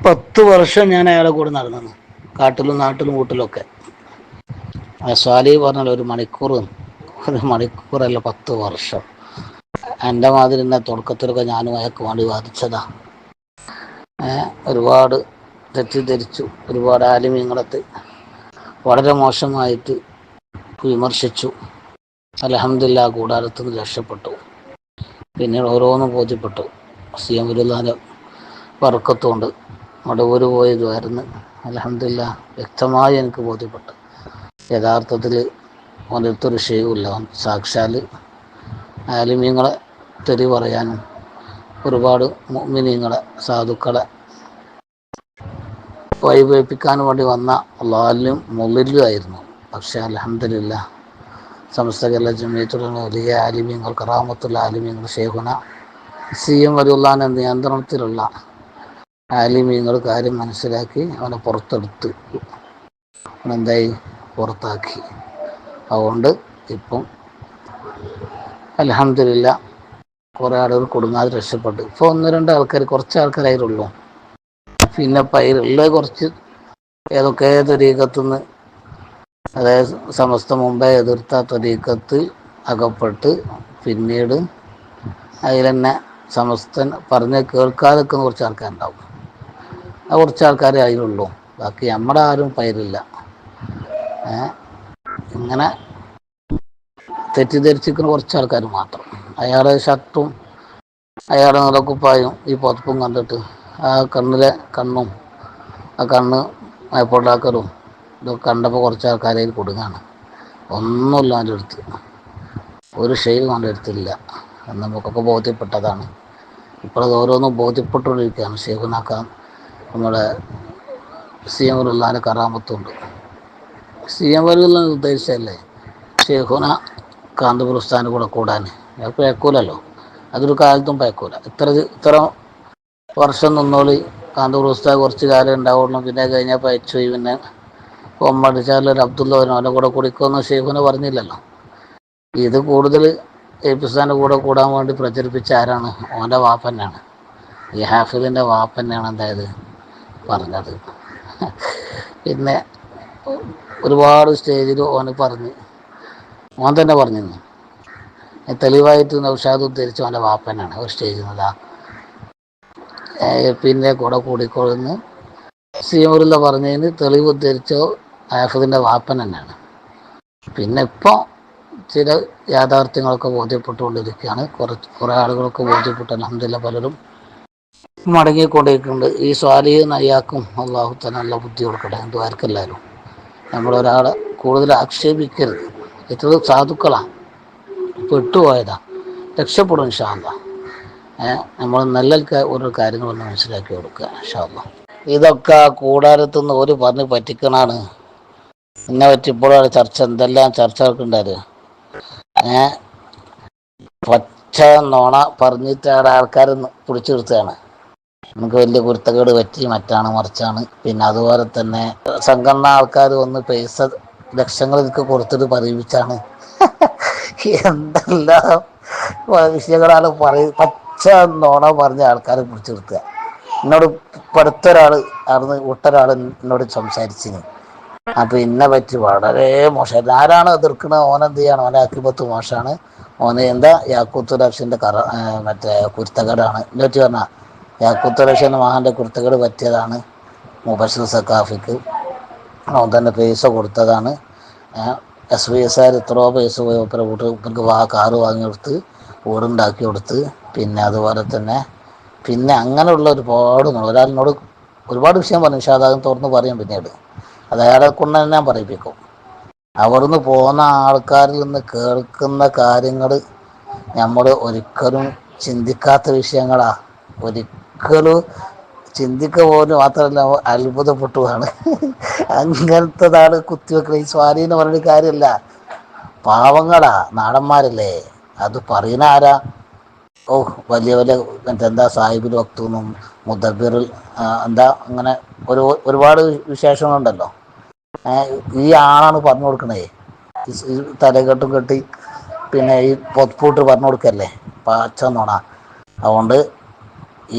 10 വർഷം ഞാൻ അയാളെ കൂടെ നടന്നു, കാട്ടിലും നാട്ടിലും വീട്ടിലൊക്കെ. സ്വാലി പറഞ്ഞാൽ ഒരു മണിക്കൂറല്ല, 10 വർഷം. എൻ്റെ മാതിരി തന്നെ തുടക്കത്തിലൊക്കെ ഞാനും അയാൾക്ക് വേണ്ടി വാദിച്ചതാ. ഒരുപാട് തെറ്റിദ്ധരിച്ചു, ഒരുപാട് ആലിമീങ്ങളത്ത് വളരെ മോശമായിട്ട് വിമർശിച്ചു. അൽഹംദുലില്ലാഹ് കൂടാരത്തിൽ നിന്ന് രക്ഷപ്പെട്ടു. പിന്നീട് ഓരോന്നും ബോധ്യപ്പെട്ടു. സിയം വിരുല്ലാൻ്റെ വർക്കത്തുകൊണ്ട് മടവൂര് പോയതുമായിരുന്നു. അൽഹംദുലില്ലാഹ് വ്യക്തമായി എനിക്ക് ബോധ്യപ്പെട്ടു. യഥാർത്ഥത്തിൽ ഒരിടത്തൊരു ഷെയ്ഖുമില്ല, സാക്ഷാൽ ആലിമീങ്ങളെ തെറി പറയാനും ഒരുപാട് മുഅ്മിനീങ്ങളെ സാധുക്കളെ വഴിപേപ്പിക്കാൻ വേണ്ടി വന്ന ളാലും മുളിലുമായിരുന്നു. പക്ഷേ അൽഹംദുലില്ലാഹ് സമസ്ത കേരള ജമിയത്തുൽ ഉലമ വലിയ ആലിമീങ്ങൾ, കറാമത്തുൽ ആലിമീങ്ങൾ, ഷെയ്ഖുന സിയം വലിയുള്ളാഹിന്റെ നിയന്ത്രണത്തിലുള്ള ആലിമീങ്ങൾ കാര്യം മനസ്സിലാക്കി അവനെ പുറത്തെടുത്ത് അവനെന്തായി പുറത്താക്കി. അതുകൊണ്ട് ഇപ്പം അൽഹംദുലില്ലാഹ് കുറേ ആളുകൾ കൊടുങ്ങാതെ രക്ഷപ്പെട്ടു. ഇപ്പോൾ 1-2 ആൾക്കാർ, കുറച്ച് ആൾക്കാരായിട്ടുള്ളൂ. പിന്നെ പൈരുള്ള കുറച്ച് ഏതൊക്കെ ത്വരീഖത്തുനിന്ന്, അതായത് സമസ്ത മുമ്പേ എതിർത്ത ത്വരീഖത്ത് അകപ്പെട്ട് പിന്നീട് അതിൽ തന്നെ സമസ്തൻ പറഞ്ഞ് കേൾക്കാതെ നിൽക്കുന്ന കുറച്ച് ആൾക്കാരുണ്ടാവും. ആ കുറച്ച് ആൾക്കാരെ അതിലുള്ളൂ. ബാക്കി നമ്മുടെ ആരും പൈരില്ല. ഇങ്ങനെ തെറ്റിദ്ധരിച്ചിരിക്കുന്ന കുറച്ച് ആൾക്കാർ മാത്രം. അയാളുടെ ഷർട്ടും അയാളുടെ നിലക്കുപ്പായും ഈ പുതപ്പും കണ്ടിട്ട് ആ കണ്ണിലെ കണ്ണും ആ കണ്ണ് മയപ്പോട്ടാക്കലും ഇതൊക്കെ കണ്ടപ്പോൾ കുറച്ച് ആൾക്കാരെ കൊടുങ്ങാണ്. ഒന്നുമില്ല അവൻ്റെ അടുത്ത്, ഒരു ഷെയ്ഖും അവൻ്റെ അടുത്തില്ല എന്ന് നമുക്കൊക്കെ ബോധ്യപ്പെട്ടതാണ്. ഇപ്പോഴത് ഓരോന്നും ബോധ്യപ്പെട്ടുകൊണ്ടിരിക്കുകയാണ്. ഷെയ്ഖുനാക്കാൻ നമ്മുടെ സിയം വലിയുള്ളാഹിന്റെ കറാമത്തുണ്ട്. സിയം വലിയുള്ളാഹി ഉദ്ദേശിച്ചല്ലേ ഷെയ്ഖുന കാന്തപുര ഉസ്താദിൻ്റെ കൂടെ കൂടാൻ. അയാൾക്ക് പയക്കൂലല്ലോ, അതൊരു കാലത്തും പയക്കൂല. ഇത്ര വർഷം നിന്നോളി, കാന്തപുര ഉസ്താദ് കുറച്ച് കാലം ഉണ്ടാവുള്ളൂ, പിന്നെ കഴിഞ്ഞാൽ പയച്ചു പോയി. പിന്നെ കൊമ്മടിച്ചാലൊരു അബ്ദുള്ള അവൻ്റെ കൂടെ കുടിക്കുമെന്ന് ഷെയ്ഖുന പറഞ്ഞില്ലല്ലോ. ഇത് കൂടുതൽ എപ്പിസ്ഥാൻ്റെ കൂടെ കൂടാൻ വേണ്ടി പ്രചരിപ്പിച്ച ആരാണ്? ഓൻ്റെ വാപ്പന്നെയാണ്, ഈ ഹാഫിദിൻ്റെ വാപ്പന്നെയാണ് എന്തായത് പറഞ്ഞത്. പിന്നെ ഒരുപാട് സ്റ്റേജിൽ ഓന് പറഞ്ഞ്, ഓൻ തന്നെ പറഞ്ഞിരുന്നു, തെളിവായിട്ട് നൗഷാദ് ഉദ്ധരിച്ച് അവൻ്റെ വാപ്പനാണ് ഒരു സ്റ്റേജിൽ നിന്നതാ. പിന്നെ കൂടെ കൂടിക്കൊള്ളുന്ന് സിയമൂലുള്ള പറഞ്ഞതിന് തെളിവ് ഉദ്ധരിച്ചോ ഹാഫിദിൻ്റെ വാപ്പൻ തന്നെയാണ്. പിന്നെ ഇപ്പോൾ ചില യാഥാർത്ഥ്യങ്ങളൊക്കെ ബോധ്യപ്പെട്ടുകൊണ്ടിരിക്കുകയാണ്. കുറേ ആളുകൾക്ക് ബോധ്യപ്പെട്ടു. അൽഹംദുലില്ലാഹ് പലരും മടങ്ങിക്കൊണ്ടിരിക്കുന്നുണ്ട്. ഈ സ്വാലിഹ് നയ്യാക്കും അള്ളാഹു തന്നെ നല്ല ബുദ്ധി കൊടുക്കട്ടെ. എന്തുവാർക്കെല്ലാവരും നമ്മളൊരാളെ കൂടുതൽ ആക്ഷേപിക്കരുത്. എത്ര സാധുക്കളാണ് പെട്ടുപോയതാ, രക്ഷപ്പെടും ഇൻഷാ അല്ലാഹ്. നമ്മൾ നല്ല ഓരോ കാര്യങ്ങളൊന്ന് മനസ്സിലാക്കി കൊടുക്കുക ഇൻഷാ അല്ലാഹ്. ഇതൊക്കെ കൂടാരത്തുനിന്ന് ഒരു പറഞ്ഞ് പറ്റിക്കണാണ്. എന്നെ പറ്റി ഇപ്പോഴാണ് ചർച്ച, എന്തെല്ലാം ചർച്ചകൾക്ക് ഉണ്ടായത്. പച്ച നോണ പറഞ്ഞിട്ടാണ് ആൾക്കാർ പിടിച്ചു നിർത്തുകയാണ്. നമുക്ക് വലിയ കുരുത്തക്കേട് പറ്റി, മറ്റാണ് മറിച്ചാണ്. പിന്നെ അതുപോലെ തന്നെ സംഘടന ആൾക്കാർ വന്ന് പൈസ ലക്ഷങ്ങൾ ഇതൊക്കെ കൊടുത്തിട്ട് പറയിപ്പിച്ചാണ്. എന്തെല്ലാം വിഷയങ്ങളാണ് പച്ച നോണ പറഞ്ഞ ആൾക്കാരെ പിടിച്ചു നിർത്തുക. എന്നോട് അടുത്തൊരാൾ അവിടുന്ന് വിട്ടൊരാൾ എന്നോട് സംസാരിച്ചിന്. അപ്പം ഇന്നെ പറ്റി വളരെ മോശമായിരുന്നു. ആരാണ് എതിർക്കുന്നത് ഓനെന്ത് ചെയ്യണം, ഓൻ്റെ ആക്കിപത്ത് മോശമാണ്, ഓന് എന്താ യാക്കൂത്തുലക്ഷൻ്റെ മറ്റേ കുരുത്തക്കേടാണ് എന്നെ പറ്റി പറഞ്ഞാൽ. യാക്കൂത്തുലക്ഷൻ്റെ മഹാൻ്റെ കുരുത്തക്കേട് പറ്റിയതാണ് മുബഷിർ സഖാഫിക്ക്. അവൻ തന്നെ പൈസ കൊടുത്തതാണ്. SYSകാർ എത്രയോ പൈസ പോയി ഇവർക്ക് കാറ് വാങ്ങി കൊടുത്ത്, വീടുണ്ടാക്കി കൊടുത്ത്. പിന്നെ അതുപോലെ തന്നെ പിന്നെ അങ്ങനെയുള്ള ഒരുപാട് ഒരാളിനോട് ഒരുപാട് വിഷയം പറഞ്ഞു. പക്ഷേ അതാകും തുറന്ന് പറയും പിന്നീട്. അത് അയാളെ കൊണ്ട് തന്നെ ഞാൻ പറയിപ്പിക്കും. അവിടുന്ന് പോകുന്ന ആൾക്കാരിൽ നിന്ന് കേൾക്കുന്ന കാര്യങ്ങൾ നമ്മൾ ഒരിക്കലും ചിന്തിക്കാത്ത വിഷയങ്ങളാ. ഒരിക്കലും ചിന്തിക്കുക പോലും മാത്രമല്ല, അത്ഭുതപ്പെട്ടുവാണ്. അങ്ങനത്തതാണ് കുത്തിവെക്കൽ. ഈ സ്വാധീനം പറഞ്ഞൊരു കാര്യമല്ല. പാവങ്ങളാ, നാടന്മാരല്ലേ, അത് പറയുന്ന ആരാ? വലിയ വലിയ എന്താ സാഹിബുൽ വക്തൂന്നും മുദബ്ബിറുൽ എന്താ അങ്ങനെ ഒരുപാട് വിശേഷങ്ങളുണ്ടല്ലോ. ഈ ആളാണ് പറഞ്ഞു കൊടുക്കണേ. ഈ തലകെട്ടും കെട്ടി പിന്നെ ഈ പൊത്പൂട്ട് പറഞ്ഞു കൊടുക്കല്ലേ, പച്ച നോണ. അതുകൊണ്ട്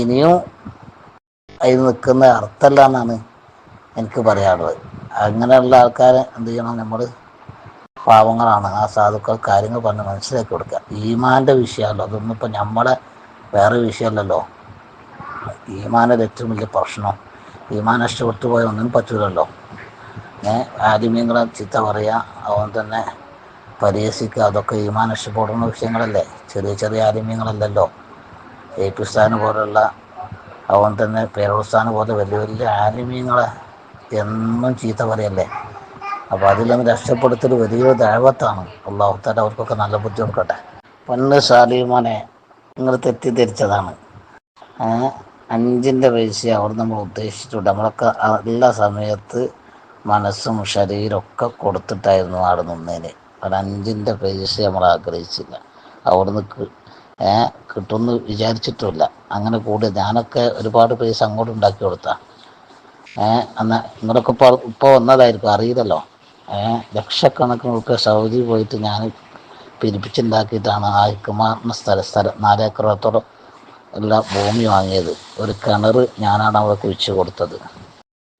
ഇനിയും അതിൽ നിൽക്കുന്ന അർത്ഥമല്ല എന്നാണ് എനിക്ക് പറയാനുള്ളത്. അങ്ങനെയുള്ള ആൾക്കാരെ എന്ത് ചെയ്യണം, നമ്മൾ പാവങ്ങളാണ്, ആ സാധുക്കൾ കാര്യങ്ങൾ പറഞ്ഞ് മനസ്സിലാക്കി കൊടുക്കുക. ഈമാൻ്റെ വിഷയമല്ലോ അതൊന്നും, ഇപ്പം നമ്മളെ വേറെ വിഷയമല്ലല്ലോ. ഈമാനൊരു ഏറ്റവും വലിയ പ്രശ്നം. ഈമാൻ നഷ്ടപ്പെട്ടു പോയ ഒന്നും പറ്റൂലല്ലോ. ആലിമീങ്ങളെ ചീത്ത പറയുക, അവൻ തന്നെ പരിഹസിക്കുക, അതൊക്കെ ഈമാൻ നഷ്ടപ്പെടുന്ന വിഷയങ്ങളല്ലേ. ചെറിയ ചെറിയ ആലിമീങ്ങളല്ലല്ലോ. എ പി ഉസ്താദിനെ പോലുള്ള, അവൻ തന്നെ പേരുസ്താദിനെ പോലെ വലിയ വലിയ ആലിമീങ്ങളെ എന്നും ചീത്ത പറയല്ലേ. അപ്പോൾ അതിൽ നിന്ന് രക്ഷപ്പെടുത്തൽ വലിയൊരു ദഅവത്താണ്. അല്ലാഹു തആല അവർക്കൊക്കെ നല്ല ബുദ്ധി കൊടുക്കട്ടെ. പൊന്ന് സാലിമോനെ, നിങ്ങൾ തെറ്റിദ്ധരിച്ചതാണ്. 5 പൈസ അവിടെ നമ്മൾ ഉദ്ദേശിച്ചിട്ടുണ്ട്. നമ്മളൊക്കെ എല്ലാ സമയത്ത് മനസ്സും ശരീരമൊക്കെ കൊടുത്തിട്ടായിരുന്നു അവിടെ നിന്നേന്. അവിടെ 5 പൈസ നമ്മൾ ആഗ്രഹിച്ചില്ല. അവിടുന്ന് കിട്ടുമെന്ന് വിചാരിച്ചിട്ടുമില്ല. അങ്ങനെ കൂടി ഞാനൊക്കെ ഒരുപാട് പൈസ അങ്ങോട്ട് ഉണ്ടാക്കി കൊടുത്താ. എന്നാൽ നിങ്ങളൊക്കെ ഇപ്പോൾ വന്നതായിരിക്കും, അറിയില്ലല്ലോ. ലക്ഷക്കണക്കിന് റുപ്യ സൗദി പോയിട്ട് ഞാൻ പിരിപ്പിച്ചുണ്ടാക്കിയിട്ടാണ് ആ ഹിക്കുമാറിൻ്റെ സ്ഥലം 4 ഏക്കറത്തോളം ഉള്ള ഭൂമി വാങ്ങിയത്. ഒരു കിണർ ഞാനാണ് അവിടെ കുഴിച്ച് കൊടുത്തത്.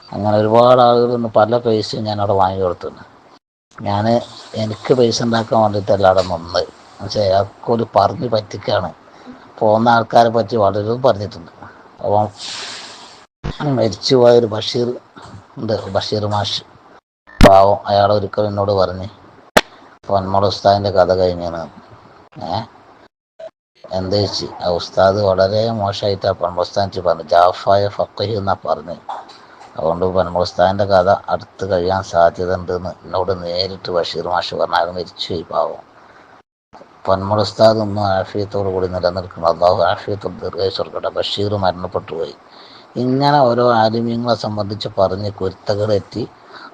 അങ്ങനെ ഒരുപാട് ആളുകൾ പല പൈസയും ഞാൻ അവിടെ വാങ്ങി കൊടുത്തിട്ടുണ്ട്. എനിക്ക് പൈസ ഉണ്ടാക്കാൻ വേണ്ടിയിട്ടല്ല അവിടെ നിന്ന്. പക്ഷേ അയാൾക്ക് ഒരു പറഞ്ഞ് പറ്റിക്കാണ്. പോകുന്ന ആൾക്കാരെ പറ്റി വളരെയും പറഞ്ഞിട്ടുണ്ട്. അപ്പം മരിച്ചു പോയൊരു ബഷീർ ഉണ്ട്, ബഷീർ മാഷ്, പാവം. അയാൾ ഒരിക്കലും എന്നോട് പറഞ്ഞ് പൊന്മള ഉസ്താദിൻ്റെ കഥ കഴിഞ്ഞാണ്. എന്താ വെച്ച് ആ ഉസ്താദ് വളരെ മോശമായിട്ടാണ് പൊന്മള ഉസ്താദ് പറഞ്ഞു. ജാഫായ ഫഖീഹ് എന്നാ പറഞ്ഞ്. അതുകൊണ്ട് പൊന്മള ഉസ്താദിൻ്റെ കഥ അടുത്ത് കഴിയാൻ സാധ്യത ഉണ്ടെന്ന് എന്നോട് നേരിട്ട് ബഷീർ മാഷ് പറഞ്ഞു. അയാൾ മരിച്ചുപോയി, പാവം. പൊന്മള ഉസ്താദ് ഒന്നും ആഫിയത്തോടു കൂടി നിലനിൽക്കണം. അള്ളാഹു ആഫിയത്തോട് ദീർഘായുസ്സ് കൊടുക്കട്ടെ. ബഷീർ മരണപ്പെട്ടു പോയി. ഇങ്ങനെ ഓരോ ആലിമീങ്ങളെ സംബന്ധിച്ച് പറഞ്ഞ് കുരുത്തകളെത്തി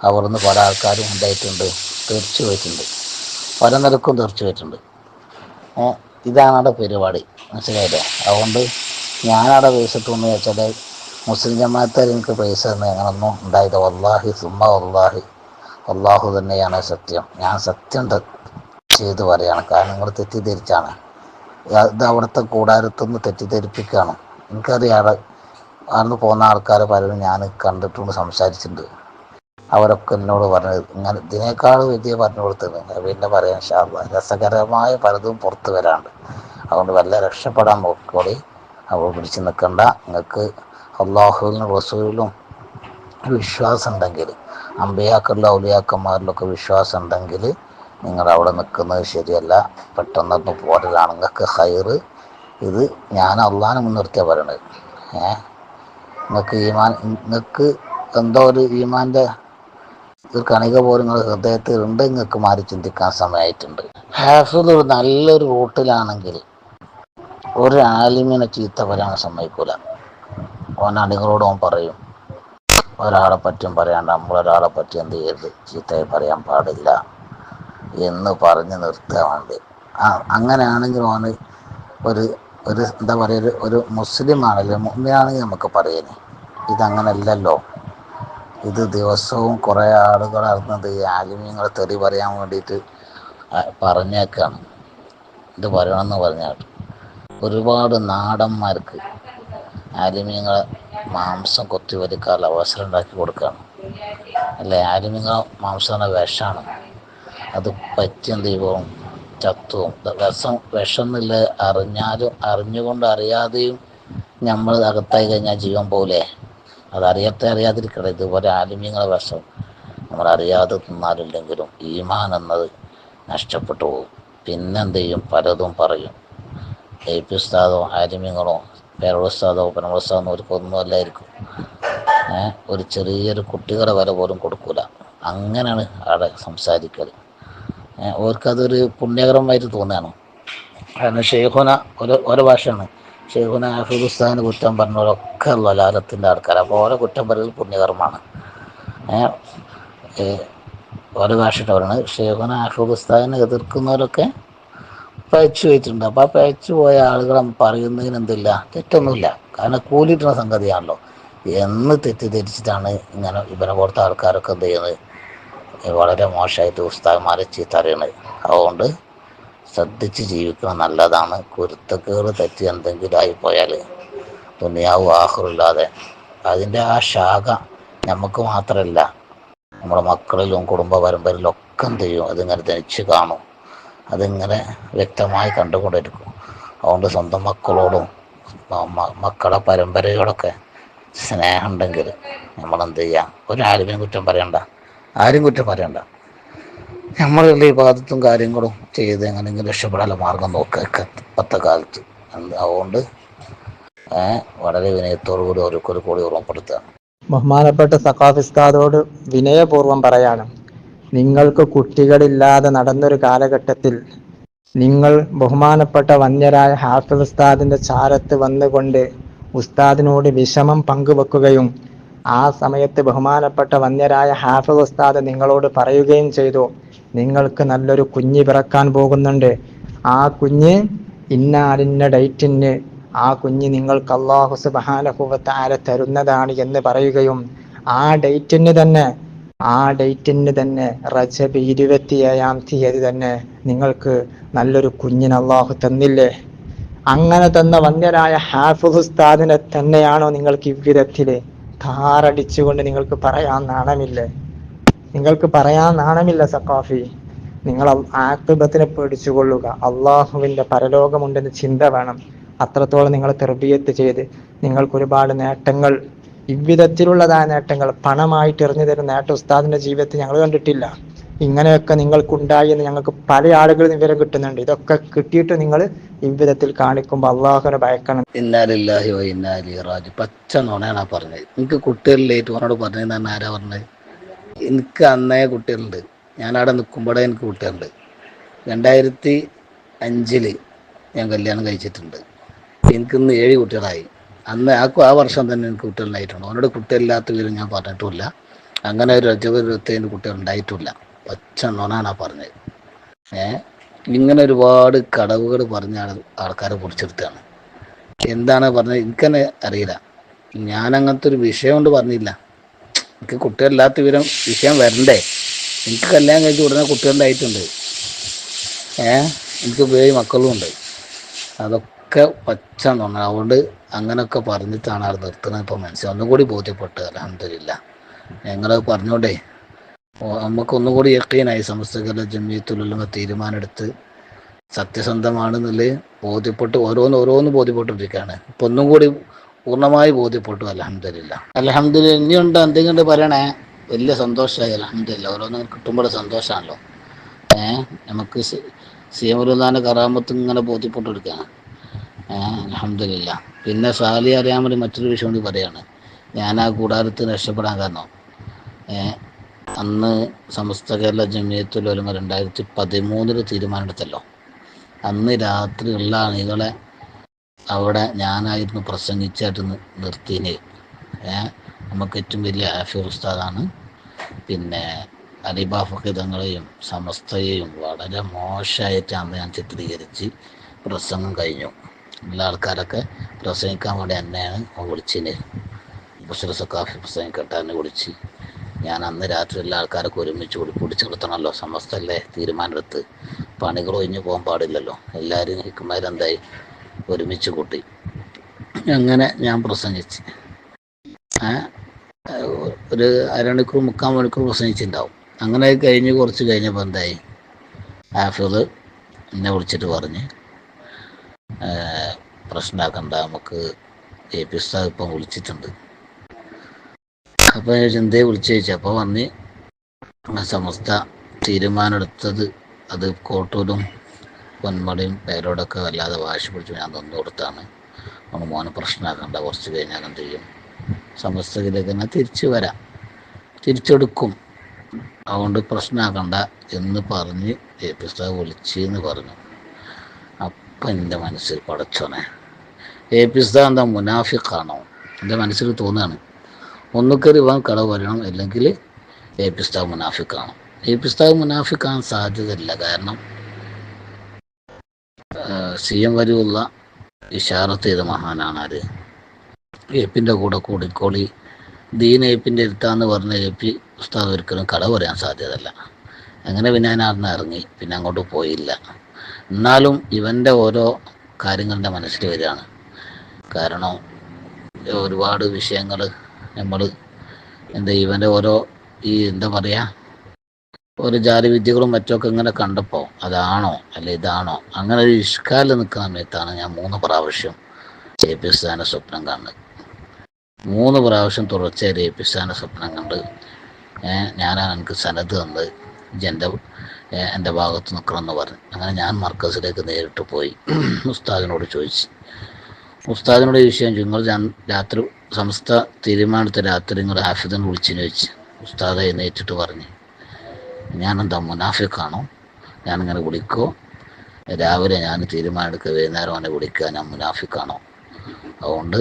അവിടുന്ന് പല ആൾക്കാരും ഉണ്ടായിട്ടുണ്ട്, തെറിച്ചു പോയിട്ടുണ്ട്, പല നിലക്കും തെറിച്ചു പോയിട്ടുണ്ട്. ഇതാണ് അവിടെ പരിപാടി, മനസ്സിലായില്ലേ? അതുകൊണ്ട് ഞാനവിടെ പൈസ ഇട്ടെന്ന് വെച്ചാൽ മുസ്ലിം ജമാഅത്തുകാർ എനിക്ക് പൈസ തന്ന് അങ്ങനൊന്നും ഉണ്ടായത് വല്ലാഹി സുമ്മ വല്ലാഹി, അള്ളാഹു തന്നെയാണ് സത്യം. ഞാൻ സത്യം ചെയ്ത് പറയാണ്. കാരണം നിങ്ങൾ തെറ്റിദ്ധരിച്ചാണ്. ഇത് അവിടുത്തെ കൂടാരത്തുനിന്ന് തെറ്റിദ്ധരിപ്പിക്കുകയാണ്. എനിക്കറിയാതെ അന്ന് പോകുന്ന ആൾക്കാരെ പലരും ഞാൻ കണ്ടിട്ടുണ്ട്, സംസാരിച്ചിട്ടുണ്ട്. അവരൊക്കെ എന്നോട് പറഞ്ഞത് ഇങ്ങനെ ഇതിനേക്കാൾ വലിയ പറഞ്ഞു കൊടുത്തത്. പിന്നെ പറയാൻ ഇൻഷാ അല്ലാഹ് രസകരമായ പലതും പുറത്ത് വരാണ്ട്. അതുകൊണ്ട് വല്ല രക്ഷപ്പെടാൻ നോക്കിക്കോളി. അവൾ പിടിച്ച് നിൽക്കണ്ട. നിങ്ങൾക്ക് അള്ളാഹുവിനും റസൂലിലും വിശ്വാസം ഉണ്ടെങ്കിൽ, അമ്പിയാക്കളിലും ഔലിയാക്കന്മാരിലൊക്കെ വിശ്വാസം ഉണ്ടെങ്കിൽ നിങ്ങൾ അവിടെ നിൽക്കുന്നത് ശരിയല്ല. പെട്ടെന്നൊന്നും പോരലാണ് നിങ്ങൾക്ക് ഹൈറ്. ഇത് ഞാൻ അള്ളാഹിനെ മുൻനിർത്തിയാണ് പറയണത്. നിങ്ങൾക്ക് എന്തോ ഒരു ഈമാൻ്റെ ഒരു കണിക പോലും നിങ്ങൾ ഹൃദയത്തിൽ ഉണ്ട്. നിങ്ങൾക്ക് മാറി ചിന്തിക്കാൻ സമയമായിട്ടുണ്ട്. ഹാഫിദ് ഒരു നല്ലൊരു റൂട്ടിലാണെങ്കിൽ ഒരു ആലിമിനെ ചീത്ത പറയാൻ സമ്മതിക്കൂല. ഓൻ അണികളോട് ഓൻ പറയും. ഒരാളെ പറ്റിയും പറയാണ്ട് നമ്മളൊരാളെ പറ്റി എന്ത് ചെയ്യരുത്, ചീത്തയായി പറയാൻ പാടില്ല എന്ന് പറഞ്ഞ് നിർത്താൻ വേണ്ടി. അങ്ങനെയാണെങ്കിൽ ഓന് ഒരു എന്താ പറയുക, ഒരു മുസ്ലിം ആണല്ലോ, മുഅ്മിനാണെങ്കിൽ നമുക്ക് പറയുന്നേ. ഇതങ്ങനല്ലല്ലോ. ഇത് ദിവസവും കുറേ ആളുകൾ അറിഞ്ഞത് ഈ ആലിമീങ്ങളെ തെറി പറയാൻ വേണ്ടിയിട്ട് പറഞ്ഞേക്കാണ്. ഇത് പറയണമെന്ന് പറഞ്ഞാൽ ഒരുപാട് നാടന്മാർക്ക് ആലിമീങ്ങളെ മാംസം കൊത്തിവലിക്കാനുള്ള അവസരം ഉണ്ടാക്കി കൊടുക്കുകയാണ്. അല്ലേ? ആലിമീങ്ങളെ മാംസം വിഷമാണ്. അത് പറ്റിയ ദൈവവും ചത്തുവും. വിഷം എന്നില്ല, അറിഞ്ഞുകൊണ്ട് അറിയാതെയും നമ്മൾ അകത്തായി കഴിഞ്ഞാൽ ജീവൻ പോലെ. അറിയാതിരിക്കട്ടെ. ഇതുപോലെ ആലിമീങ്ങളെ വിഷം നമ്മളറിയാതെ തിന്നാലില്ലെങ്കിലും ഈമാൻ എന്നത് നഷ്ടപ്പെട്ടു പോകും. പിന്നെന്ത് ചെയ്യും? പലതും പറയും. എ പി ഉസ്താദോ ആലിമീങ്ങളോ പേരുസ്താദോ പനമുസ്താദോ അവർക്കൊന്നും അല്ലായിരിക്കും. ഒരു ചെറിയൊരു കുട്ടികളുടെ വില പോലും കൊടുക്കൂല. അങ്ങനെയാണ് അവിടെ സംസാരിക്കൽ. അവർക്കതൊരു പുണ്യകരമായിട്ട് തോന്നുകയാണ്. കാരണം ഷെയ്ഖുന ഓരോ ഭാഷയാണ്. ഷെയ്ഖുന ഹാഫിദ് ഉസ്താദിന് കുറ്റം പറഞ്ഞവരൊക്കെ ലലാലത്തിൻ്റെ ആൾക്കാർ. അപ്പോൾ ഓരോ കുറ്റം പറയുന്നത് പുണ്യകർമ്മമാണ്. ഓരോ ഭാഷയിട്ട് പറയുന്നത് ഷെയ്ഖുന ഹാഫിദ് ഉസ്താദിനെ എതിർക്കുന്നവരൊക്കെ പഴച്ചു പോയിട്ടുണ്ട്. അപ്പോൾ ആ പഴച്ചു പോയ ആളുകൾ പറയുന്നതിന് എന്തില്ല, തെറ്റൊന്നുമില്ല. കാരണം കൂലിയിട്ടുള്ള സംഗതിയാണല്ലോ എന്ന് തെറ്റിദ്ധരിച്ചിട്ടാണ് ഇങ്ങനെ ഇവരെ പോലത്തെ ആൾക്കാരൊക്കെ എന്ത് ചെയ്യുന്നത്, വളരെ മോശമായിട്ട് ഉസ്താദന്മാരെ ചീത്ത അറിയണത്. അതുകൊണ്ട് ശ്രദ്ധിച്ച് ജീവിക്കണം, നല്ലതാണ്. കുരുത്തക്കേട് തെറ്റി എന്തെങ്കിലും ആയിപ്പോയാൽ ദുനിയാവും ആഖിറവും ഇല്ലാതെ അതിൻ്റെ ആ ശാഖ നമുക്ക് മാത്രമല്ല, നമ്മുടെ മക്കളിലും കുടുംബ പരമ്പരയിലും ഒക്കെ എന്ത് ചെയ്യും, അതിങ്ങനെ ധരിച്ച് കാണും, അതിങ്ങനെ വ്യക്തമായി കണ്ടുകൊണ്ടിരിക്കും. അതുകൊണ്ട് സ്വന്തം മക്കളോടും മക്കളെ പരമ്പരയോടൊക്കെ സ്നേഹം ഉണ്ടെങ്കിൽ നമ്മളെന്ത് ചെയ്യുക, ഒരാളും കുറ്റം പറയണ്ട, ആരും കുറ്റം പറയണ്ട. നമ്മളുള്ള ഈ ബാധത്തും കാര്യങ്ങളും ചെയ്ത് എങ്ങനെയെങ്കിലും രക്ഷപ്പെടാനുള്ള മാർഗം നോക്കുക ഇപ്പോഴത്തെ കാലത്ത്. അതുകൊണ്ട് വളരെ വിനയത്തോടു കൂടി ഓരോരുത്തർ കൂടി ഓർമ്മപ്പെടുത്തുക. ബഹുമാനപ്പെട്ട സഖാഫി ഉസ്താദോട് വിനയപൂർവ്വം പറയാണ്, നിങ്ങൾക്ക് കുട്ടികളില്ലാതെ നടന്നൊരു കാലഘട്ടത്തിൽ നിങ്ങൾ ബഹുമാനപ്പെട്ട വന്യരായ ഹാഫിദ് ഉസ്താദിന്റെ ചാരത്ത് വന്നുകൊണ്ട് ഉസ്താദിനോട് വിഷമം പങ്കുവെക്കുകയും ആ സമയത്ത് ബഹുമാനപ്പെട്ട വന്യരായ ഹാഫിദ് ഉസ്താദ് നിങ്ങളോട് പറയുകയും ചെയ്തു, നിങ്ങൾക്ക് നല്ലൊരു കുഞ്ഞ് പിറക്കാൻ പോകുന്നുണ്ട്, ആ കുഞ്ഞ് ഇന്ന ഡേറ്റിന് ആ കുഞ്ഞ് നിങ്ങൾക്ക് അല്ലാഹു സുബ്ഹാനഹു വ തആല തരുന്നതാണ് എന്ന് പറയുകയും ആ ഡേറ്റിന് തന്നെ റജബ് 27-ാം തീയതി തന്നെ നിങ്ങൾക്ക് നല്ലൊരു കുഞ്ഞിന് അല്ലാഹു തന്നില്ലേ? അങ്ങനെ തന്ന വന്യരായ ഹാഫിദ് ഉസ്താദിനെ തന്നെയാണോ നിങ്ങൾക്ക് ഇவ்விധത്തില് താറടിച്ചുകൊണ്ട് നിങ്ങൾക്ക് പറയാൻ നാണമില്ലേ? നിങ്ങൾക്ക് പറയാൻ നാണമില്ല സഖാഫി? നിങ്ങൾ ആഖിബത്തിനെ പേടിച്ചുകൊള്ളുക, അള്ളാഹുവിന്റെ പരലോകമുണ്ടെന്ന് ചിന്ത വേണം. അത്രത്തോളം നിങ്ങൾ തർബിയത്ത് ചെയ്ത് നിങ്ങൾക്ക് ഒരുപാട് നേട്ടങ്ങൾ, ഇவ்விധത്തിലുള്ളതായ നേട്ടങ്ങൾ, പണമായിട്ട് എറിഞ്ഞു തരുന്ന നേട്ടം ഉസ്താദിന്റെ ജീവിതത്തിൽ ഞങ്ങൾ കണ്ടിട്ടില്ല. ഇങ്ങനെയൊക്കെ നിങ്ങൾക്കുണ്ടായി എന്ന് ഞങ്ങൾക്ക് പല ആളുകളും വിവരം കിട്ടുന്നുണ്ട്. ഇതൊക്കെ കിട്ടിയിട്ട് നിങ്ങൾ ഇவ்விധത്തിൽ കാണിക്കുമ്പോൾ അള്ളാഹുവിനെ ഭയക്കണം. ഇന്നാ ലില്ലാഹി വ ഇന്നാ ഇലൈഹി റാജിഊൻ. പച്ച നുണയാണ് പറഞ്ഞത്. എനിക്ക് കുട്ടികളിലേറ്റ് ഓനോട് പറഞ്ഞതെന്ന് ആരാ പറഞ്ഞത്? എനിക്ക് അന്നേ കുട്ടികളുണ്ട്. ഞാനവിടെ നിൽക്കുമ്പോഴേ എനിക്ക് കുട്ടികളുണ്ട്. 2005 ഞാൻ കല്യാണം കഴിച്ചിട്ടുണ്ട്. എനിക്കിന്ന് 7 കുട്ടികളായി. അന്ന് ആ വർഷം തന്നെ എനിക്ക് കുട്ടികളുണ്ടായിട്ടുണ്ട്. അവനോട് കുട്ടികളില്ലാത്ത വിവരം ഞാൻ പറഞ്ഞിട്ടുമില്ല. അങ്ങനെ ഒരു രജബ് 27 കുട്ടികൾ ഉണ്ടായിട്ടില്ല. പച്ച നുണയാണ് പറഞ്ഞത്. ഇങ്ങനെ ഒരുപാട് കടവുകൾ പറഞ്ഞ ആൾക്കാരെ പിടിച്ചെടുത്താണ്. എന്താണ് പറഞ്ഞത് എനിക്കെന്നെ അറിയില്ല. ഞാൻ അങ്ങനത്തെ ഒരു വിഷയം കൊണ്ട് പറഞ്ഞില്ല. എനിക്ക് കുട്ടികളില്ലാത്ത വിഷയം വരണ്ടേ? എനിക്ക് കല്യാണം കഴിച്ച് ഉടനെ കുട്ടികളുണ്ടായിട്ടുണ്ട്. എനിക്ക് 7 മക്കളും ഉണ്ട്. അതൊക്കെ പച്ച നുണ. അതുകൊണ്ട് അങ്ങനെയൊക്കെ പറഞ്ഞിട്ടാണ് അത് നിർത്തുന്നത്. ഇപ്പോൾ മനസ്സിൽ ഒന്നും കൂടി ബോധ്യപ്പെട്ട് അൽഹംദുലില്ലാഹ്. ഞങ്ങളത് പറഞ്ഞോണ്ടേ നമുക്കൊന്നും കൂടി യഖീനായി. സമസ്ത കേരള ജംഇയ്യത്തുൽ ഉലമ തീരുമാനമെടുത്ത് സത്യസന്ധമാണെന്നുള്ളത് ബോധ്യപ്പെട്ട് ഓരോന്ന് ബോധ്യപ്പെട്ടുകൊണ്ടിരിക്കുകയാണ്. ഇപ്പം ഒന്നും കൂടി പൂർണ്ണമായി ബോധ്യപ്പെട്ടു. അൽഹംദുലില്ലാഹ്. ഇനിയുണ്ട് എന്തെങ്കിലും പറയണേ? വലിയ സന്തോഷമായി. അൽഹംദുലില്ലാഹ്. ഓരോന്നും കിട്ടുമ്പോൾ സന്തോഷമാണല്ലോ. നമുക്ക് സിയമറുല്ലാൻ്റെ കറാമത്ത് ഇങ്ങനെ ബോധ്യപ്പെട്ടുകൊടുക്കുകയാണ്. അൽഹംദുലില്ലാഹ്. പിന്നെ സാലി അറിയാൻ വേണ്ടി മറ്റൊരു വിഷയം കൂടി പറയാണ്. ഞാൻ ആ കൂടാരത്തിന് രക്ഷപ്പെടാൻ കാരണം അന്ന് സമസ്ത കേരള ജംഇയ്യത്തുൽ ഉലമ 2013 തീരുമാനമെടുത്തല്ലോ. അന്ന് രാത്രി ഉള്ള അണികളെ അവിടെ ഞാനായിരുന്നു പ്രസംഗിച്ചായിട്ട് നിർത്തിയത്. നമുക്ക് ഏറ്റവും വലിയ ഹാഫിദ് ഉസ്താദാണ്. പിന്നെ അലിബാഫക്കിതങ്ങളെയും സമസ്തയെയും വളരെ മോശമായിട്ടാണ് ഞാൻ ചിത്രീകരിച്ച് പ്രസംഗം കഴിഞ്ഞു. എല്ലാ ആൾക്കാരൊക്കെ പ്രസംഗിക്കാൻ വേണ്ടി എന്നെയാണ് വിളിച്ചിന്. ബഷീർ സഖാഫി പ്രസംഗിക്കട്ടെ എന്നെ വിളിച്ച്. ഞാൻ അന്ന് രാത്രി എല്ലാ ആൾക്കാരൊക്കെ ഒരുമിച്ച് പിടിച്ചു നിർത്തണമല്ലോ. സമസ്തല്ലേ തീരുമാനമെടുത്ത്, പണികൾ ഒഴിഞ്ഞു പോകാൻ പാടില്ലല്ലോ. എല്ലാവരും ഹിക്മയിലെന്തായി ഒരുമിച്ച് കൂട്ടി. അങ്ങനെ ഞാൻ പ്രസംഗിച്ച് ഒരു അരമണിക്കൂർ 3/4 മണിക്കൂർ പ്രസംഗിച്ചിട്ടുണ്ടാവും. അങ്ങനെ കുറച്ച് കഴിഞ്ഞപ്പോൾ എന്തായി, ഹാഫിദ് എന്നെ വിളിച്ചിട്ട് പറഞ്ഞ് പ്രശ്നമാക്കണ്ട, നമുക്ക് AP ഉസ്താദ് ഇപ്പം വിളിച്ചിട്ടുണ്ട്. അപ്പോൾ എന്തേ വിളിച്ചു ചോദിച്ചു. അപ്പോൾ വന്ന് സമസ്ത തീരുമാനമെടുത്തത് അത് കോട്ടൂരും പൊന്മടയും പേരോടൊക്കെ വല്ലാതെ വാശി പിടിച്ചു ഞാൻ തന്നു കൊടുത്താണ്. നമ്മൾ മോനെ പ്രശ്നമാക്കണ്ട, കുറച്ച് കഴിഞ്ഞാൽ എന്ത് ചെയ്യും, സമസ്തയിലേക്ക് തന്നെ തിരിച്ചെടുക്കും, അതുകൊണ്ട് പ്രശ്നമാക്കണ്ട എന്ന് പറഞ്ഞ് AP ഉസ്താദ് വിളിച്ചെന്ന് പറഞ്ഞു. അപ്പം എൻ്റെ മനസ്സിൽ പടച്ചോനെ, AP ഉസ്താദ് എന്താ മുനാഫിഖാണോ? എൻ്റെ മനസ്സിൽ തോന്നുകയാണ്. ഒന്നുകയറി ഇവൻ കളവ് പറയണം, അല്ലെങ്കിൽ AP ഉസ്താദ് മുനാഫിഖാണ്. AP ഉസ്താദ് മുനാഫിഖാൻ സാധ്യതയില്ല. കാരണം CM വരെയുള്ള ഇഷാറത്ത് ചെയ്ത മഹാനാണ് ആര്? AP-ൻ്റെ കൂടെ കൂടിക്കോളി, ദീൻ AP-ൻ്റെ അടുത്താന്ന് പറഞ്ഞ AP ഉസ്താദ് ഒരിക്കലും കളവ് പറയാൻ സാധ്യതയില്ല. അങ്ങനെ പിന്നെ ഞാൻ അവിടുന്ന് ഇറങ്ങി, പിന്നെ അങ്ങോട്ട് പോയില്ല. എന്നാലും ഇവൻ്റെ ഓരോ കാര്യങ്ങളുടെ മനസ്സിൽ വരികയാണ്. കാരണം ഒരുപാട് വിഷയങ്ങൾ നമ്മൾ എന്താ ഇവൻ്റെ ഓരോ ഈ എന്താ പറയുക ഓരോ ജാതി വിദ്യകളും മറ്റൊക്കെ ഇങ്ങനെ കണ്ടപ്പോൾ അതാണോ അല്ല ഇതാണോ അങ്ങനെ ഒരു ഇഷ്കാലിൽ നിൽക്കുന്ന സമയത്താണ് ഞാൻ 3 പ്രാവശ്യം ഏപ്പിസ്ഥാന സ്വപ്നം കാണുന്നത്. 3 പ്രാവശ്യം തുടർച്ചയായി ഏപ്പിസ്ഥാന സ്വപ്നം കണ്ട് ഞാനാണ് എനിക്ക് സനത് തന്നത് എൻ്റെ ഭാഗത്ത് നിൽക്കണമെന്ന് പറഞ്ഞു. അങ്ങനെ ഞാൻ മർക്കസിലേക്ക് നേരിട്ട് പോയി ഉസ്താദിനോട് ചോദിച്ചു. ഉസ്താദിനോട് ഈ വിഷയം നിങ്ങൾ രാത്രി സമസ്ത തീരുമാനത്തെ രാത്രി നിങ്ങൾ ഹാഫിദിനെ വിളിച്ചെന്ന് ചോദിച്ചു. ഉസ്താദ് എഴുന്നേറ്റിട്ട് പറഞ്ഞു, ഞാനെന്താ മുനാഫിക്കാണോ? ഞാനിങ്ങനെ വിളിക്കുമോ? രാവിലെ ഞാൻ തീരുമാനം എടുക്കുക, വൈകുന്നേരം അവനെ വിളിക്കുക, ഞാൻ മുനാഫിക്കാണോ? അതുകൊണ്ട്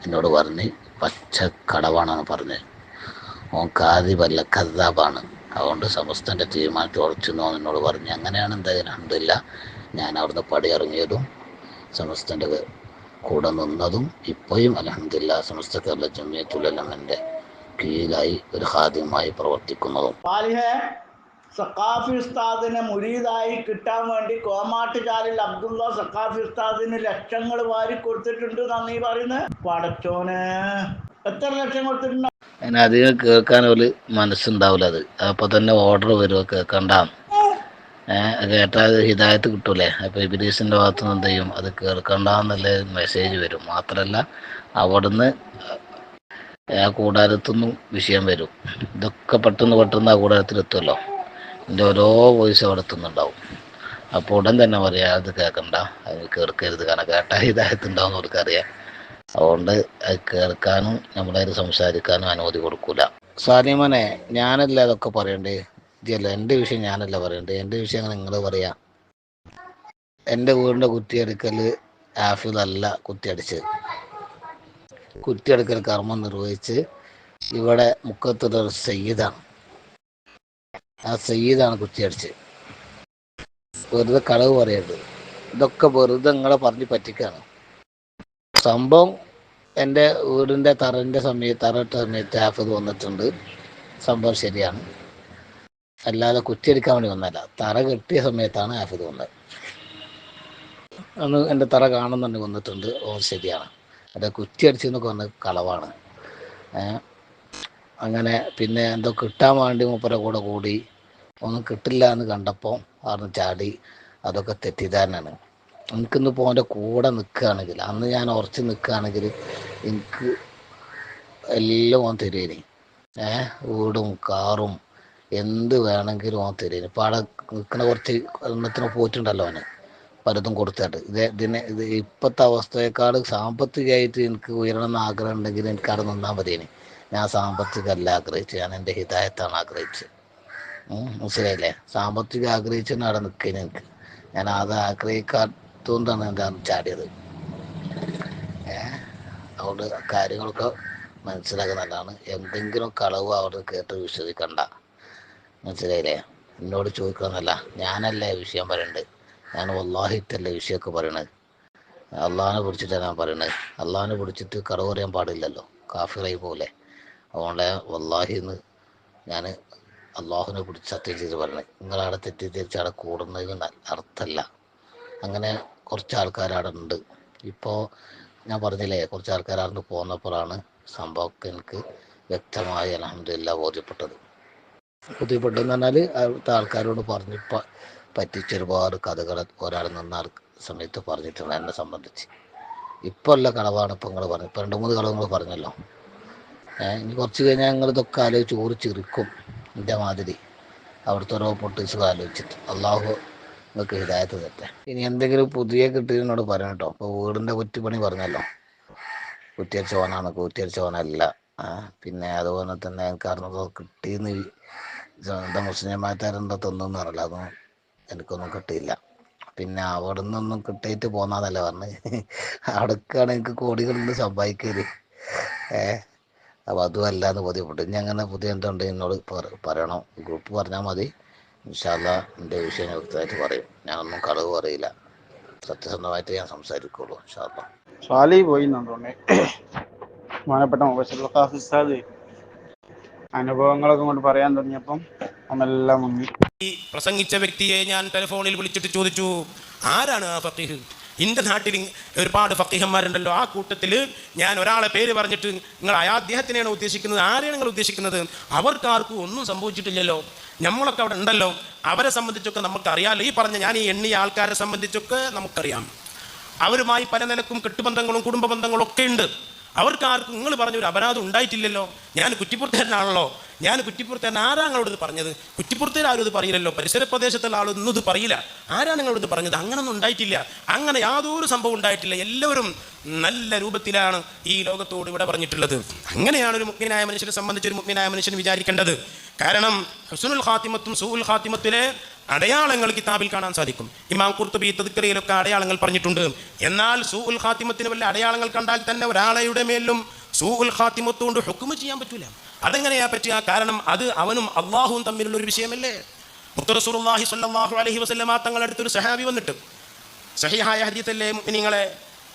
എന്നോട് പറഞ്ഞ് പച്ച കടവാണെന്ന് പറഞ്ഞ് ഓൻ കാദിബല്ല കദ്ദാബാണ്. അതുകൊണ്ട് സമസ്തൻ്റെ തീരുമാനത്തിൽ ഉറച്ചെന്നോ എന്നോട് പറഞ്ഞ്. അങ്ങനെയാണ് എന്തായാലും അൽഹംദുലില്ലാ ഞാൻ അവിടുന്ന് പടിയിറങ്ങിയതും സമസ്തൻ്റെ കൂടെ നിന്നതും ഇപ്പോഴും അൽഹംദുലില്ലാ സമസ്ത കേരള ജമിയത്തുൽ ഉലമയുടെ കീഴിലായി ഒരു ഖാദിമായി പ്രവർത്തിക്കുന്നതും. സഖാഫി ഉസ്താദിനെ മുരീദായി കിട്ടാൻ വേണ്ടി കോമാട്ടുചാലിൽ അബ്ദുള്ള സഖാഫി ഉസ്താദിന് ലക്ഷങ്ങൾ വാരി കൊടുത്തിട്ടുണ്ട് എന്നാ നീ പറയുന്നത്? പടച്ചോനെ, എത്ര ലക്ഷം കൊടുത്തിട്ടുണ്ട്? അതിന് അധികം കേൾക്കാൻ ഒരു മനസ്സുണ്ടാവില്ല. അത് അപ്പോൾ തന്നെ ഓർഡർ വരുമോ കേൾക്കണ്ടാന്ന്. കേട്ടാൽ ഹിദായത്ത് കിട്ടൂലേ? അപ്പോൾ ഇബ്ലീസിൻ്റെ ഭാഗത്തു നിന്ന് എന്ത് ചെയ്യും, അത് കേൾക്കണ്ടെന്നുള്ള മെസ്സേജ് വരും. മാത്രമല്ല അവിടുന്ന് ആ കൂടാരത്തുനിന്നും വിഷയം വരും. ഇതൊക്കെ പെട്ടെന്ന് ആ കൂടാരത്തിലെത്തുമല്ലോ. എൻ്റെ ഓരോ വോയിസ് അവിടെ എത്തുന്നുണ്ടാവും. അപ്പോൾ ഉടൻ തന്നെ പറയാം അത് കേൾക്കണ്ട, അത് കേൾക്കരുത്, കാരണം കേട്ടാൽ ഹിദായത്തുണ്ടാവും അവർക്കറിയാം. അതുകൊണ്ട് അത് കേൾക്കാനും നമ്മളത് സംസാരിക്കാനും അനുമതി കൊടുക്കൂല. സാലിമനെ, ഞാനല്ല അതൊക്കെ പറയണ്ടേ? ഇതല്ല എൻ്റെ വിഷയം, ഞാനല്ല പറയണ്ടേ. എൻ്റെ വിഷയം അങ്ങനെ നിങ്ങൾ പറയാം. എൻ്റെ വീടിൻ്റെ കുറ്റിയടിക്കൽ ഹാഫിദല്ല കുറ്റിയടിച്ചത്. കുറ്റിയടിക്കൽ കർമ്മം നിർവഹിച്ച് ഇവിടെ മുക്കത്തുള്ള സയ്യിദാണ്. ആ സയ്യിദാണ് കുറ്റിയടിച്ചത്. വെറുതെ കളവ് പറയരുത്. ഇതൊക്കെ വെറുതെ നിങ്ങളെ പറഞ്ഞ് പറ്റിക്കാണ്. സംഭവം എൻ്റെ വീടിൻ്റെ തറയിട്ട സമയത്ത് ഹാഫിദ് വന്നിട്ടുണ്ട്. സംഭവം ശരിയാണ്. അല്ലാതെ കുറ്റിയടിക്കാൻ വേണ്ടി വന്നല്ല. തറ കെട്ടിയ സമയത്താണ് ഹാഫിദ് വന്നത്. അന്ന് എൻ്റെ തറ കാണുന്നുണ്ട് വന്നിട്ടുണ്ട്. ഓ ശരിയാണ്. അത് കുറ്റിയടിച്ചെന്നൊക്കെ വന്ന് കളവാണ്. അങ്ങനെ പിന്നെ എന്തോ കിട്ടാൻ വേണ്ടി മൂപ്പരെ കൂടെ കൂടി ഒന്നും കിട്ടില്ല എന്ന് കണ്ടപ്പോൾ അവിടെ ചാടി. അതൊക്കെ തെറ്റിദ്ധാരണയാണ്. എനിക്കിന്ന് ഓൻ്റെ കൂടെ നിൽക്കുകയാണെങ്കിൽ, അന്ന് ഞാൻ ഉറച്ച് നിൽക്കുകയാണെങ്കിൽ എനിക്ക് എല്ലാം ഓൻ തരുവേനി. വീടും കാറും എന്ത് വേണമെങ്കിലും ഓൻ തരുവേനി. ഇപ്പോൾ അവിടെ നിൽക്കുന്ന കുറച്ച് എണ്ണത്തിന് പോയിട്ടുണ്ടല്ലോ അവന് പലതും കൊടുത്തിട്ട്. ഇത് ഇപ്പോഴത്തെ അവസ്ഥയേക്കാൾ സാമ്പത്തികമായിട്ട് എനിക്ക് ഉയരണം എന്ന് ആഗ്രഹം ഉണ്ടെങ്കിൽ എനിക്ക് അവിടെ നിന്നാൽ മതിയേനി. ഞാൻ സാമ്പത്തികമല്ല ആഗ്രഹിച്ചു, ഞാൻ എൻ്റെ ഹിദായത്താണ് ആഗ്രഹിച്ചത്. മനസ്സിലായില്ലേ? സാമ്പത്തികം ആഗ്രഹിച്ചാണ് അവിടെ നിൽക്കുന്നത്. എനിക്ക് ഞാൻ അത് ആഗ്രഹിക്കാത്തതുകൊണ്ടാണ് എൻ്റെ ചാടിയത്. അതുകൊണ്ട് കാര്യങ്ങളൊക്കെ മനസ്സിലാക്കുന്നതാണ്. എന്തെങ്കിലും കളവ് അവിടെ കേട്ട് വിശ്വസിക്കണ്ട. മനസ്സിലായില്ലേ? എന്നോട് ചോദിക്കണമെന്നല്ല, ഞാനല്ലേ വിഷയം പറയണ്ടത്. ഞാൻ വല്ലാഹിത്തല്ല വിഷയമൊക്കെ പറയണത്. അള്ളാഹിനെ പിടിച്ചിട്ടാണ് ഞാൻ പറയണത്. അള്ളാഹിനെ പിടിച്ചിട്ട് കളവ് പറയാൻ പാടില്ലല്ലോ, കാഫിറായി പോലെ. അതുകൊണ്ട് വല്ലാഹിന്ന് ഞാൻ അള്ളാഹുവിനെ പിടിച്ച് സത്യം ചെയ്ത് പറയണത്. നിങ്ങളവിടെ തെറ്റിദ്ധരിച്ച് അവിടെ കൂടുന്നതിന് അർത്ഥമല്ല. അങ്ങനെ കുറച്ച് ആൾക്കാരവിടെ ഉണ്ട്. ഇപ്പോൾ ഞാൻ പറഞ്ഞില്ലേ, കുറച്ച് ആൾക്കാർ അവിടെ പോന്നപ്പോഴാണ് സംഭവമൊക്കെ എനിക്ക് വ്യക്തമായി അൽഹംദുലില്ലാ ബോധ്യപ്പെട്ടത്. ബോധ്യപ്പെട്ടെന്ന് പറഞ്ഞാൽ അവിടുത്തെ ആൾക്കാരോട് പറഞ്ഞ് പറ്റിച്ച ഒരുപാട് കഥകൾ ഒരാൾ നിന്ന സമയത്ത് പറഞ്ഞിട്ടുണ്ട് എന്നെ സംബന്ധിച്ച്. ഇപ്പോൾ ഉള്ള കളവാണ് ഇപ്പോൾ നിങ്ങൾ പറഞ്ഞത്. ഇപ്പോൾ 2-3 കളവ് നിങ്ങൾ പറഞ്ഞല്ലോ. ഇനി കുറച്ച് കഴിഞ്ഞാൽ നിങ്ങളിതൊക്കെ ആലോചിച്ച് ഊറിച്ചിരിക്കും. എൻ്റെ മാതിരി അവിടുത്തെ ഓരോ പൊട്ടിച്ച് ആലോചിച്ചിട്ട്. അള്ളാഹു നിങ്ങൾക്ക് ഹിദായത്ത് തരട്ടെ. ഇനി എന്തെങ്കിലും പുതിയ കിട്ടിയതിനോട് പറയണം കേട്ടോ. ഇപ്പോൾ വീടിൻ്റെ കുറ്റിപ്പണി പറഞ്ഞല്ലോ, കുറ്റിയടിച്ച ഓനാണ്, കുറ്റിയടിച്ച ഓനല്ല. പിന്നെ അതുപോലെ തന്നെ എനിക്ക് അറിഞ്ഞതോ കിട്ടിയെന്ന് എന്താ മുസ്ലിംമാറ്റാരെന്തോ തന്നെന്ന് പറഞ്ഞല്ലോ, അതൊന്നും എനിക്കൊന്നും കിട്ടിയില്ല. പിന്നെ അവിടെ നിന്നൊന്നും കിട്ടിയിട്ട് പോന്നാന്നല്ലേ പറഞ്ഞ്. അവിടേക്കാണ് എനിക്ക് കോടികളിൽ സമ്പാദിക്കല്. അപ്പോൾ അതും അല്ലാന്ന് ബോധ്യപ്പെട്ടു. ഇനി അങ്ങനെ പുതിയ എന്തുണ്ട് എന്നോട് പറയണം. ഗ്രൂപ്പ് പറഞ്ഞാൽ മതി. ഇൻഷാ അല്ലാഹ് എൻ്റെ വിഷയം ഞാൻ വ്യക്തമായിട്ട് പറയും. ഞാനൊന്നും കളവ് പറയില്ല, സത്യസന്ധമായിട്ട് ഞാൻ സംസാരിക്കുള്ളൂ ഇൻഷാ അല്ലാഹ്. സ്വാലി പോയി തോന്നുന്നു. ബഹുമാനപ്പെട്ട മുബശ്ശിർ ഖാഫി ഉസ്താദ് അനുഭവങ്ങളൊക്കെ കൊണ്ട് പറയാൻ തുടങ്ങിയപ്പം അതെല്ലാം മുങ്ങി. ഈ പ്രസംഗിച്ച വ്യക്തിയെ ഞാൻ ടെലിഫോണിൽ വിളിച്ചിട്ട് ചോദിച്ചു, ആരാണ് ആ ഫഖീഹ്? എൻ്റെ നാട്ടിൽ ഒരുപാട് ഫക്കീഹന്മാരുണ്ടല്ലോ, ആ കൂട്ടത്തിൽ ഞാൻ ഒരാളെ പേര് പറഞ്ഞിട്ട് നിങ്ങൾ അദ്ദേഹത്തിനെയാണ് ഉദ്ദേശിക്കുന്നത്, ആരെയാണ് നിങ്ങൾ ഉദ്ദേശിക്കുന്നത്? അവർക്കാർക്കും ഒന്നും സംഭവിച്ചിട്ടില്ലല്ലോ, നമ്മളൊക്കെ അവിടെ ഉണ്ടല്ലോ, അവരെ സംബന്ധിച്ചൊക്കെ നമുക്കറിയാമല്ലോ. ഈ പറഞ്ഞ ഞാൻ ഈ എണ്ണിയ ആൾക്കാരെ സംബന്ധിച്ചൊക്കെ നമുക്കറിയാം. അവരുമായി പല നിലക്കും കെട്ടുബന്ധങ്ങളും കുടുംബ ബന്ധങ്ങളും ഒക്കെ ഉണ്ട്. അവർക്കാർക്കും നിങ്ങൾ പറഞ്ഞൊരു അപരാധം ഉണ്ടായിട്ടില്ലല്ലോ. ഞാൻ കുറ്റിപ്പുറത്തുകാരനാണല്ലോ, ഞാൻ കുറ്റിപ്പുറത്തുകാരൻ. ആരാ നിങ്ങളോട് ഇത് പറഞ്ഞത്? കുറ്റിപ്പുറത്തേർ ആരും ഇത് പറയില്ലല്ലോ, പരിസര പ്രദേശത്തുള്ള ആളൊന്നും ഇത് പറയില്ല. ആരാണ് നിങ്ങളോട് ഇത് പറഞ്ഞത്? അങ്ങനൊന്നും ഉണ്ടായിട്ടില്ല, അങ്ങനെ യാതൊരു സംഭവം ഉണ്ടായിട്ടില്ല. എല്ലാവരും നല്ല രൂപത്തിലാണ് ഈ ലോകത്തോട് ഇവിടെ പറഞ്ഞിട്ടുള്ളത്. അങ്ങനെയാണ് ഒരു മുഅ്മിനായ മനുഷ്യനെ സംബന്ധിച്ച് ഒരു മുഅ്മിനായ മനുഷ്യൻ വിചാരിക്കേണ്ടത്. കാരണം ഹുസ്നുൽ ഖാത്തിമത്തും സൂഉൽ ഖാത്തിമത്തിലെ അടയാളങ്ങൾ കിതാബിൽ കാണാൻ സാധിക്കും. ഇമാം ഖുർത്തുബി തദ്കിറയിലൊക്കെ അടയാളങ്ങൾ പറഞ്ഞിട്ടുണ്ട്. എന്നാൽ സൂഉൽ ഖാത്തിമത്തിന് വല്ല അടയാളങ്ങൾ കണ്ടാൽ തന്നെ ഒരാളുടെ മേലും സൂഉൽ ഖാത്തിമത്ത് കൊണ്ട് ഹുക്മ് ചെയ്യാൻ പറ്റൂല. അതെങ്ങനെയാ പറ്റുക? കാരണം അത് അവനും അള്ളാഹുവും തമ്മിലുള്ള ഒരു വിഷയമല്ലേ. മുത്ത് റസൂലുള്ളാഹി സ്വല്ലല്ലാഹു അലൈഹി വസല്ലമ തങ്ങളുടെ അടുത്തൊരു സഹാബി വന്നിട്ട്, സഹീഹായ ഹദീസല്ലേ മുഅ്മിനീങ്ങളെ,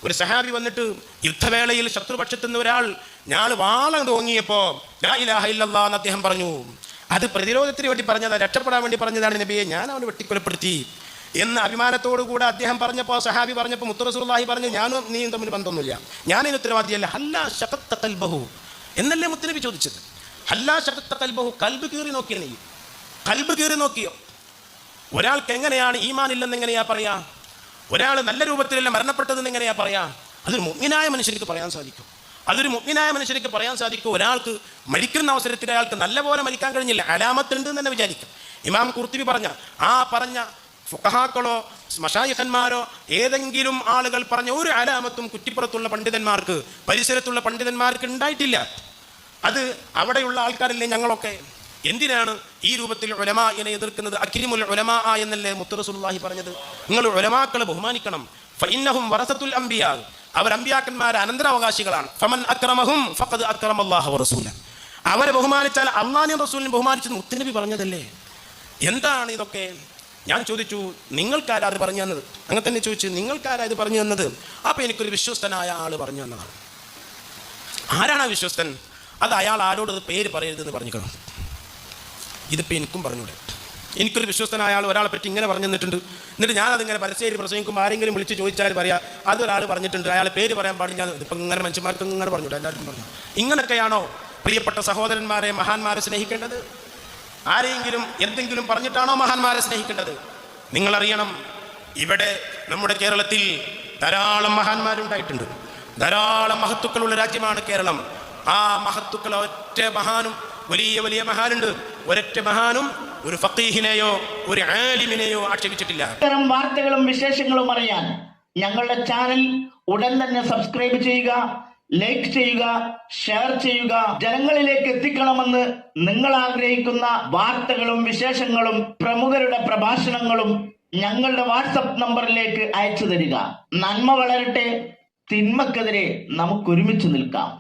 ഒരു സഹാബി വന്നിട്ട് യുദ്ധവേളയിൽ ശത്രുപക്ഷത്തു നിന്ന് ഒരാൾ ഞാൻ വാളം തോങ്ങിയപ്പോൾ ലാ ഇലാഹ ഇല്ലല്ലാഹ് എന്ന് അദ്ദേഹം പറഞ്ഞു. അത് പ്രതിരോധത്തിന് വേണ്ടി പറഞ്ഞതാണ്, രക്ഷപ്പെടാൻ വേണ്ടി പറഞ്ഞതാണ് നബിയെ, ഞാൻ അവനെ വെട്ടിക്കൊലപ്പെടുത്തി എന്ന് അഭിമാനത്തോടു കൂടെ അദ്ദേഹം പറഞ്ഞപ്പോൾ, സഹാബി പറഞ്ഞപ്പോൾ മുത്ത് റസൂലുള്ളാഹി പറഞ്ഞു, ഞാനും നീയും തമ്മിൽ ബന്ധമൊന്നുമില്ല, ഞാനതിന് ഉത്തരവാദിയല്ല. ഹല്ലാ ശഖത്ത ഖൽബഹു എന്നല്ലേ മുത്തുനബി ചോദിച്ചത്. ഹല്ലാ ശഖത്ത ഖൽബഹു, കൽബ് കീറി നോക്കിയോ? നീ കൽബ് കീറി നോക്കിയോ? ഒരാൾക്ക് എങ്ങനെയാണ് ഈമാൻ ഇല്ലെന്ന് എങ്ങനെയാ പറയാ? ഒരാൾ നല്ല രൂപത്തിലല്ല മരണപ്പെട്ടതെന്ന് എങ്ങനെയാ പറയാ? അതൊരു മുഅ്മിനായ മനുഷ്യർക്ക് പറയാൻ സാധിക്കും. അതൊരു മുഅ്മിനായ മനുഷ്യർക്ക് പറയാൻ സാധിക്കും. ഒരാൾക്ക് മരിക്കുന്ന അവസരത്തിൽ അയാൾക്ക് നല്ലപോലെ മരിക്കാൻ കഴിഞ്ഞില്ല, അലാമത്തുണ്ട് എന്ന് തന്നെ വിചാരിക്കും. ഇമാം ഖുർത്തുബി പറഞ്ഞ ഫുഖഹാക്കളോ മശായിഖന്മാരോ ഏതെങ്കിലും ആളുകൾ പറഞ്ഞ ഒരു അലാമത്തും കുറ്റിപ്പുറത്തുള്ള പണ്ഡിതന്മാർക്ക്, പരിസരത്തുള്ള പണ്ഡിതന്മാർക്ക് ഉണ്ടായിട്ടില്ല. അത് അവിടെയുള്ള ആൾക്കാരല്ലേ ഞങ്ങളൊക്കെ. എന്തിനാണ് ഈ രൂപത്തിൽ ഉലമാഇനെ എതിർക്കുന്നത്? അക്രിമുൽ ഉലമാ എന്നല്ലേ മുത്ത് റസൂലുള്ളാഹി പറഞ്ഞത്. നിങ്ങൾ ഉലമാക്കളെ ബഹുമാനിക്കണം. ഫഇന്നഹും വറസത്തുൽ അംബിയാ, അവർ അമ്പിയാക്കന്മാരെ അനന്തരാവകാശികളാണ്. ഫമൻ അക്രമഹും ഫഖദ് അക്രമല്ലാഹു വറസൂല, അവരെ ബഹുമാനിച്ചാൽ അള്ളാഹിനെയും റസൂലിനെയും ബഹുമാനിച്ചത് മുത്തുനബി പറഞ്ഞതല്ലേ. എന്താണ് ഇതൊക്കെ? ഞാൻ ചോദിച്ചു, നിങ്ങൾക്കാരാ അത് പറഞ്ഞു തന്നത്? അങ്ങനെ തന്നെ ചോദിച്ചു, നിങ്ങൾക്കാരാ ഇത് പറഞ്ഞു തന്നത്? അപ്പോൾ എനിക്കൊരു വിശ്വസ്തനായ ആൾ പറഞ്ഞു തന്നതാണ്. ആരാണ് ആ വിശ്വസ്തൻ? അത് അയാൾ ആരോട് പേര് പറയരുതെന്ന് പറഞ്ഞിരിക്കണം. ഇതിപ്പോൾ എനിക്കും പറഞ്ഞൂടെ? എനിക്കൊരു വിശ്വസ്തനായ ആൾ ഒരാളെ പറ്റി ഇങ്ങനെ പറഞ്ഞു തന്നിട്ടുണ്ട്, എന്നിട്ട് ഞാനതിങ്ങനെ പരസ്യമായി പ്രസംഗിക്കുമ്പോൾ ആരെങ്കിലും വിളിച്ച് ചോദിച്ചാൽ പറയാം അതൊരാൾ പറഞ്ഞിട്ടുണ്ട്, അയാളെ പേര് പറയാൻ പാടില്ല. ഇപ്പം ഇങ്ങനെ മനുഷ്യന്മാർക്ക് ഇങ്ങനെ പറഞ്ഞൂടെ? എല്ലാവർക്കും പറഞ്ഞു. ഇങ്ങനെയൊക്കെയാണോ പ്രിയപ്പെട്ട സഹോദരന്മാരെ, മഹാന്മാരെ സ്നേഹിക്കേണ്ടത്? ആരെങ്കിലും എന്തെങ്കിലും പറഞ്ഞിട്ടാണോ മഹാന്മാരെ സ്നേഹിക്കേണ്ടത്? നിങ്ങളറിയണം, ഇവിടെ നമ്മുടെ കേരളത്തിൽ ധാരാളം മഹാന്മാരുണ്ടായിട്ടുണ്ട്. ധാരാളം മഹത്തുക്കളുള്ള രാജ്യമാണ് കേരളം. ആ മഹത്തുക്കൾ ഒറ്റ മഹാനും, വലിയ വലിയ മഹാനുണ്ട്, ഒരൊറ്റ മഹാനും ഒരു ഫഖീഹിനെയോ ഒരു ആലിമിനെയോ ആക്ഷേപിച്ചിട്ടില്ല. ഇത്തരം വാർത്തകളും വിശേഷങ്ങളും അറിയാൻ ഞങ്ങളുടെ ചാനൽ ഉടൻ തന്നെ സബ്സ്ക്രൈബ് ചെയ്യുക, ലൈക്ക് ചെയ്യുക, ഷെയർ ചെയ്യുക. ജനങ്ങളിലേക്ക് എത്തിക്കണമെന്ന് നിങ്ങൾ ആഗ്രഹിക്കുന്ന വാർത്തകളും വിശേഷങ്ങളും പ്രമുഖരുടെ പ്രഭാഷണങ്ങളും ഞങ്ങളുടെ വാട്സപ്പ് നമ്പറിലേക്ക് അയച്ചു തരിക. നന്മ വളരട്ടെ, തിന്മക്കെതിരെ നമുക്ക് ഒരുമിച്ച് നിൽക്കാം.